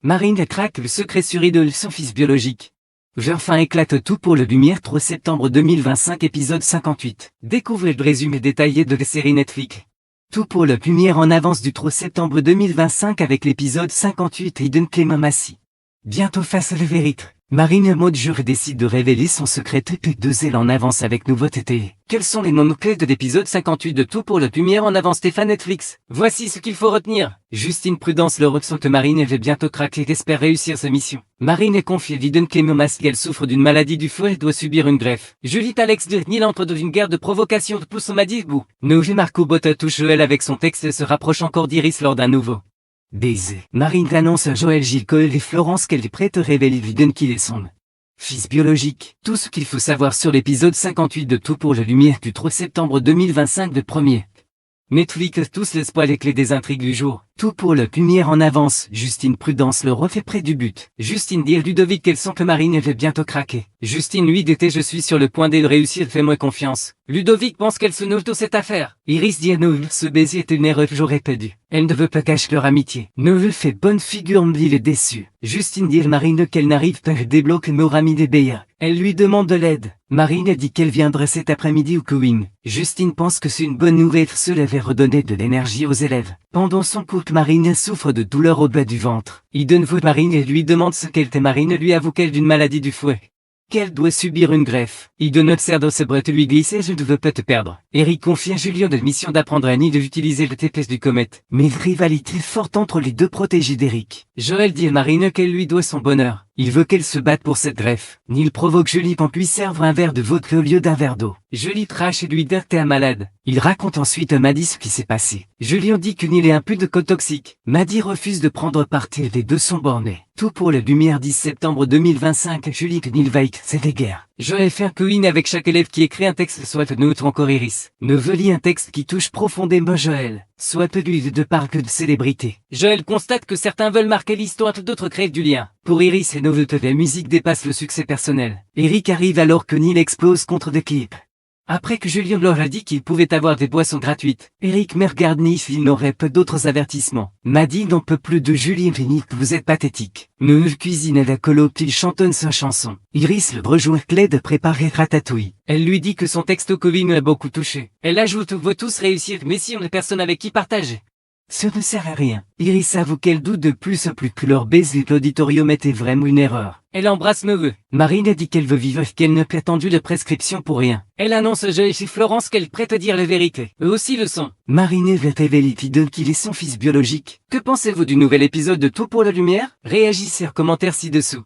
Marine craque le secret sur Idol, son fils biologique. Enfin éclate tout pour le Lumière 3 septembre 2025 épisode 58. Découvrez le résumé détaillé de la série Netflix. Tout pour le Lumière en avance du 3 septembre 2025 avec l'épisode 58 Eden Clément Massy. Bientôt face à la vérité, Marine Maudjure décide de révéler son secret TP2L en avance avec nouveauté. Quels sont les noms clés de l'épisode 58 de Tout pour le Lumière en avance Stéphane Netflix? Voici ce qu'il faut retenir. Justine Prudence le ressent que Marine va bientôt craquer et espère réussir sa mission. Marine est confiée à Eden Clément Massy, elle souffre d'une maladie du foie et doit subir une greffe. Juliette Alex de Nil entre dans une guerre de provocation de pousse au Madibou. Nouvelle Marco Botta touche Joël avec son texte et se rapproche encore d'Iris lors d'un nouveau baiser. Marine annonce à Joël Gilles Coel et Florence qu'elle est prête à révéler Eden qu'il est son fils biologique. Tout ce qu'il faut savoir sur l'épisode 58 de Tout pour la Lumière du 3 septembre 2025 de premier. Netflix tous les spoils et clés des intrigues du jour. Tout pour le Lumière en avance. Justine Prudence le refait près du but. Justine dit à Ludovic qu'elle sent que Marine va bientôt craquer. Justine lui dit je suis sur le point de réussir, fais-moi confiance. Ludovic pense qu'elle se note de cette affaire. Iris dit à Noël ce baiser est une erreur, j'aurais pas dû. Elle ne veut pas cacher leur amitié. Noël fait bonne figure mais il est déçu. Justine dit à Marine qu'elle n'arrive pas à débloquer Morami des Béa. Elle lui demande de l'aide. Marine dit qu'elle viendrait cet après-midi au Coing. Justine pense que c'est une bonne nouvelle, cela va redonner de l'énergie aux élèves. Pendant son cours, Marine souffre de douleurs au bas du ventre. Eden voit Marine et lui demande ce qu'elle est. Marine lui avoue qu'elle d'une maladie du foie, qu'elle doit subir une greffe. Eden observe dans ce bret lui glisse je ne veux pas te perdre. Eric confie à Julien de mission d'apprendre à Annie d'utiliser le TPS du comète. Mais une rivalité forte entre les deux protégés d'Eric. Joël dit à Marine qu'elle lui doit son bonheur. Il veut qu'elle se batte pour cette greffe. Neil provoque Julie pour lui servir un verre de vodka au lieu d'un verre d'eau. Julie trash et lui dit t'es un malade. Il raconte ensuite à Maddy ce qui s'est passé. Julien dit que Neil est un peu de code toxique. Maddy refuse de prendre parti et les deux sont bornés. Tout pour le Lumière 10 septembre 2025. Julie que Neil Vike, c'est des guerres. Joël fait un coin avec chaque élève qui écrit un texte, soit neutre encore Iris. Ne veut lire un texte qui touche profondément Joël, soit lui de part que de célébrité. Joël constate que certains veulent marquer l'histoire, d'autres créent du lien. Pour Iris et Novelte, la musique dépasse le succès personnel. Eric arrive alors que Neil explose contre des clips. Après que Julien leur a dit qu'il pouvait avoir des boissons gratuites, Eric me regarde il n'aurait pas d'autres avertissements. Maddy n'en peut plus de Julien et Nick, vous êtes pathétique. Noël cuisine à la colo, il chantonne sa chanson. Iris le rejoint clé de préparer Ratatouille. Elle lui dit que son texte au Covid l'a beaucoup touché. Elle ajoute on veut tous réussir mais si on n'a personne avec qui partager, ça ne sert à rien. Iris avoue qu'elle doute de plus en plus que leur baiser l'auditorium était vraiment une erreur. Elle embrasse Neveu. Marine a dit qu'elle veut vivre et qu'elle n'a pas attendu de prescription pour rien. Elle annonce à Joël et Florence qu'elle prête à dire la vérité. Eux aussi le sont. Marine va révéler Eden qu'il est son fils biologique. Que pensez-vous du nouvel épisode de Tout pour la Lumière? Réagissez en commentaire ci-dessous.